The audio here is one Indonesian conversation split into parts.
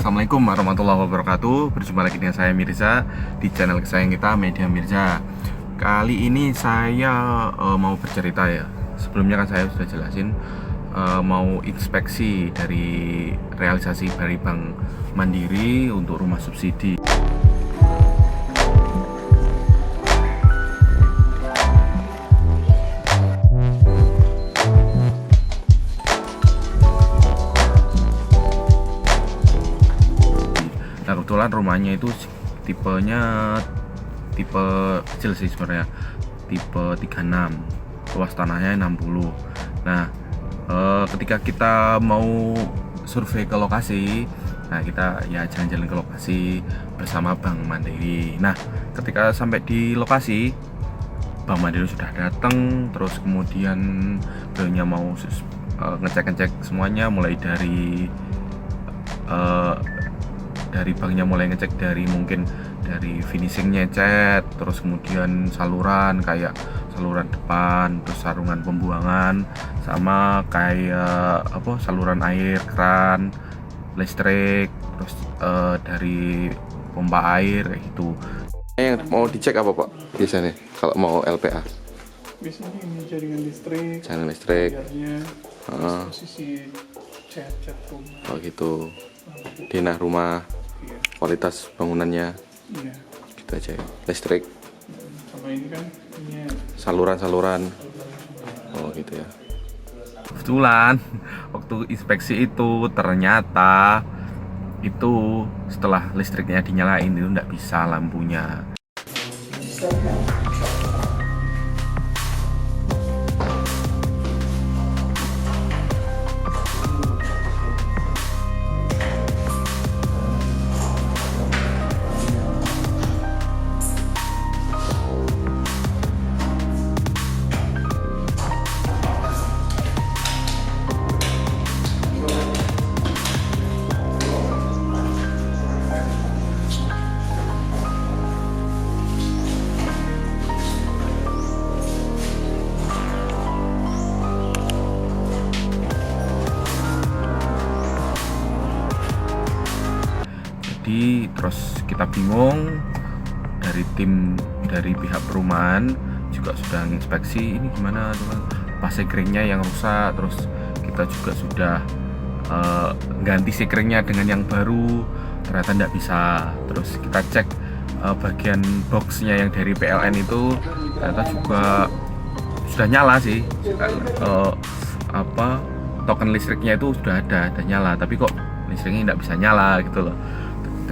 Assalamualaikum warahmatullahi wabarakatuh. Berjumpa lagi dengan saya Mirza di channel kesayangan kita Media Mirza. Kali ini saya mau bercerita ya. Sebelumnya kan saya sudah jelasin mau inspeksi dari realisasi dari Bank Mandiri untuk rumah subsidi. Nah kebetulan rumahnya itu tipenya tipe kecil sih sebenarnya, tipe 36, luas tanahnya 60. Nah ketika kita mau survei ke lokasi, nah kita ya jalan-jalan ke lokasi bersama Bank Mandiri. Nah ketika sampai di lokasi, Bank Mandiri sudah datang, terus kemudian beliaunya mau ngecek-ngecek semuanya, mulai dari banknya mulai ngecek dari mungkin dari finishingnya cat, terus kemudian saluran kayak saluran depan, terus saluran pembuangan, sama kayak saluran air, keran, listrik, terus dari pompa air kayak gitu. Yang mau dicek apa Pak biasanya kalau mau LPA? Biasanya ini jaringan listrik, biarnya, posisi cat rumah. Oh gitu. Denah rumah, Iya. kualitas bangunannya, Iya. gitu aja ya. Listrik, Sama ini kan ini saluran. Oh gitu ya. Kebetulan waktu inspeksi itu ternyata itu setelah listriknya dinyalain itu nggak bisa lampunya. Jadi terus kita bingung, dari pihak perumahan juga sudah inspeksi ini gimana pas sekringnya yang rusak, terus kita juga sudah ganti sekringnya dengan yang baru, ternyata tidak bisa. Terus kita cek bagian boxnya yang dari PLN itu ternyata juga sudah nyala sih, token listriknya itu sudah ada nyala, tapi kok listriknya tidak bisa nyala gitu loh.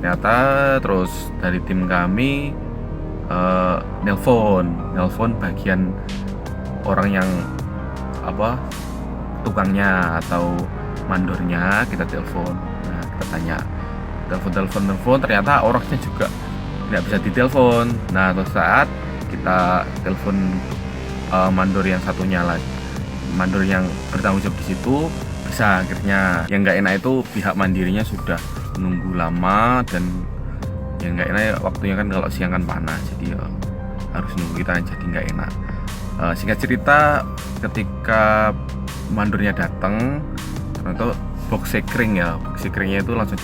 Ternyata terus dari tim kami nelpon bagian orang yang tukangnya atau mandornya, kita telepon. Nah kita tanya, telepon, ternyata orangnya juga tidak bisa ditelepon. Nah terus saat kita telepon mandor yang satunya lagi, mandor yang bertanggung jawab di situ, bisa akhirnya. Yang nggak enak itu pihak Mandirinya sudah menunggu lama, dan yang nggak enak waktunya kan kalau siang kan panas, jadi ya harus nunggu kita, jadi nggak enak. Singkat cerita, ketika mandornya datang, ternyata box sekringnya itu langsung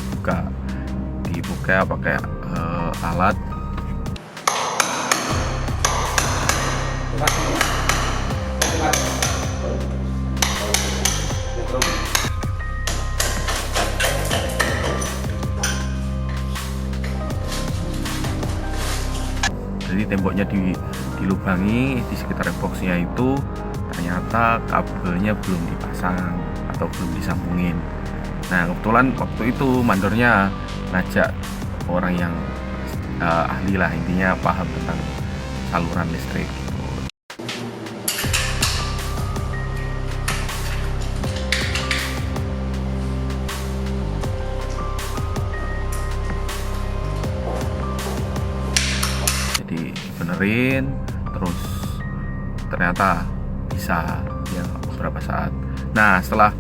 dibuka pakai alat. Jadi temboknya dilubangi di sekitar boxnya itu, ternyata kabelnya belum dipasang atau belum disambungin. Nah kebetulan waktu itu mandornya ngajak orang yang ahli lah, intinya paham tentang saluran listrik gitu. Jadi benerin, terus ternyata bisa ya beberapa saat. Nah setelah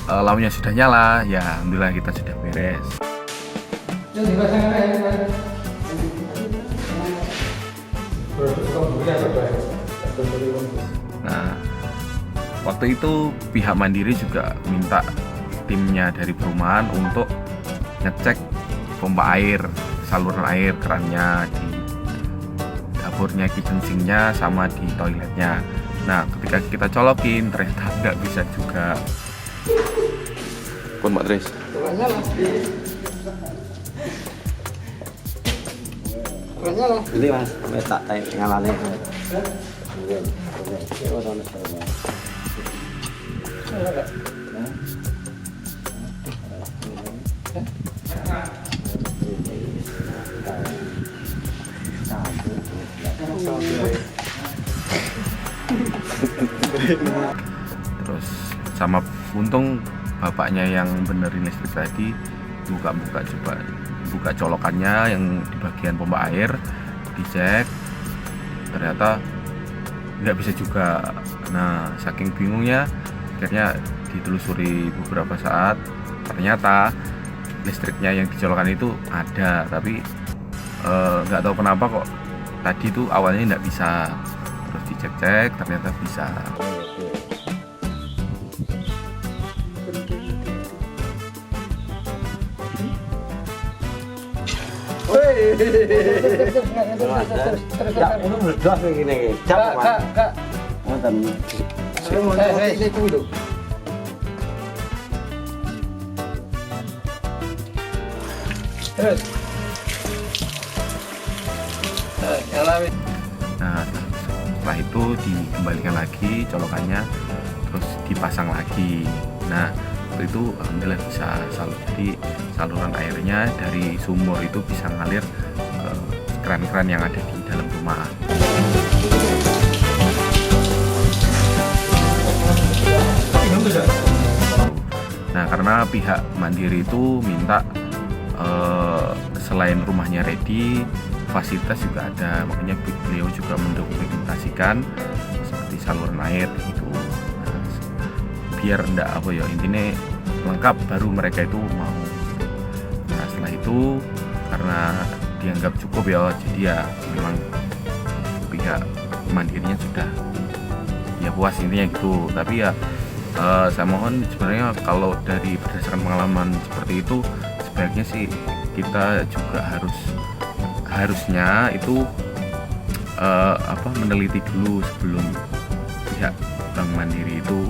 lampunya sudah nyala, ya alhamdulillah kita sudah beres. Nah waktu itu pihak Mandiri juga minta timnya dari perumahan untuk ngecek pompa air, saluran air, kerannya di dapurnya, kitchen sinknya, sama di toiletnya. Nah, ketika kita colokin ternyata nggak bisa juga. Pun Mbak Tris. Ini Mas, tak tanya ngalane. Terus sama untung bapaknya yang benerin listrik tadi buka colokannya yang di bagian pompa air, dicek ternyata nggak bisa juga. Nah, saking bingungnya akhirnya ditelusuri beberapa saat, ternyata listriknya yang dicolokan itu ada, tapi nggak tahu kenapa kok tadi tuh awalnya nggak bisa. Terus dicek-cek ternyata bisa. Ya, ini meledak kayak gini. Kak. Ngoten. Saya mau itu. Terus. Nah, setelah itu dikembalikan lagi colokannya, terus dipasang lagi. Nah, waktu itu alhamdulillah bisa jadi saluran airnya dari sumur itu bisa ngalir ke keran-keran yang ada di dalam rumah. Nah, karena pihak Mandiri itu minta selain rumahnya ready, fasilitas juga ada, makanya beliau juga mendokumentasikan seperti saluran air gitu. Nah, biar enggak intinya lengkap baru mereka itu mau. Nah, setelah itu karena dianggap cukup jadi ya memang pihak Mandirinya sudah puas intinya gitu. Tapi ya saya mohon sebenarnya kalau dari berdasarkan pengalaman seperti itu sebaiknya sih kita juga harusnya itu meneliti dulu sebelum pihak Bank Mandiri itu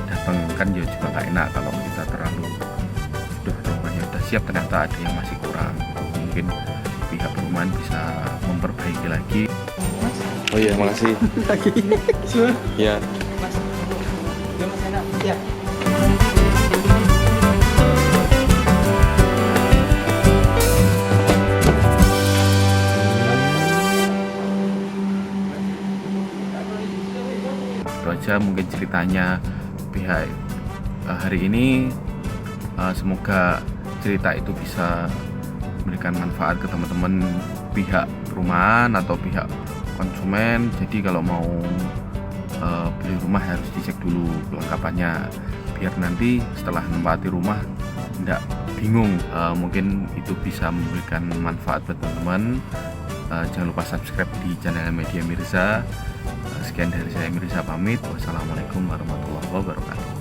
datang. Kan juga nggak enak kalau kita terlalu rumahnya udah siap ternyata ada yang masih kurang. Mungkin pihak perumahan bisa memperbaiki lagi. Oh iya, makasih. Lagi. Ya. Mas. Ya Mas enak. Ya. Itu aja mungkin ceritanya pihak hari ini. Semoga cerita itu bisa memberikan manfaat ke teman-teman pihak perumahan atau pihak konsumen. Jadi kalau mau beli rumah harus dicek dulu kelengkapannya biar nanti setelah menempati rumah tidak bingung. Mungkin itu bisa memberikan manfaat buat teman-teman. Jangan lupa subscribe di channel Media Mirza. Sekian dari saya, Mirza pamit. Wassalamualaikum warahmatullahi wabarakatuh.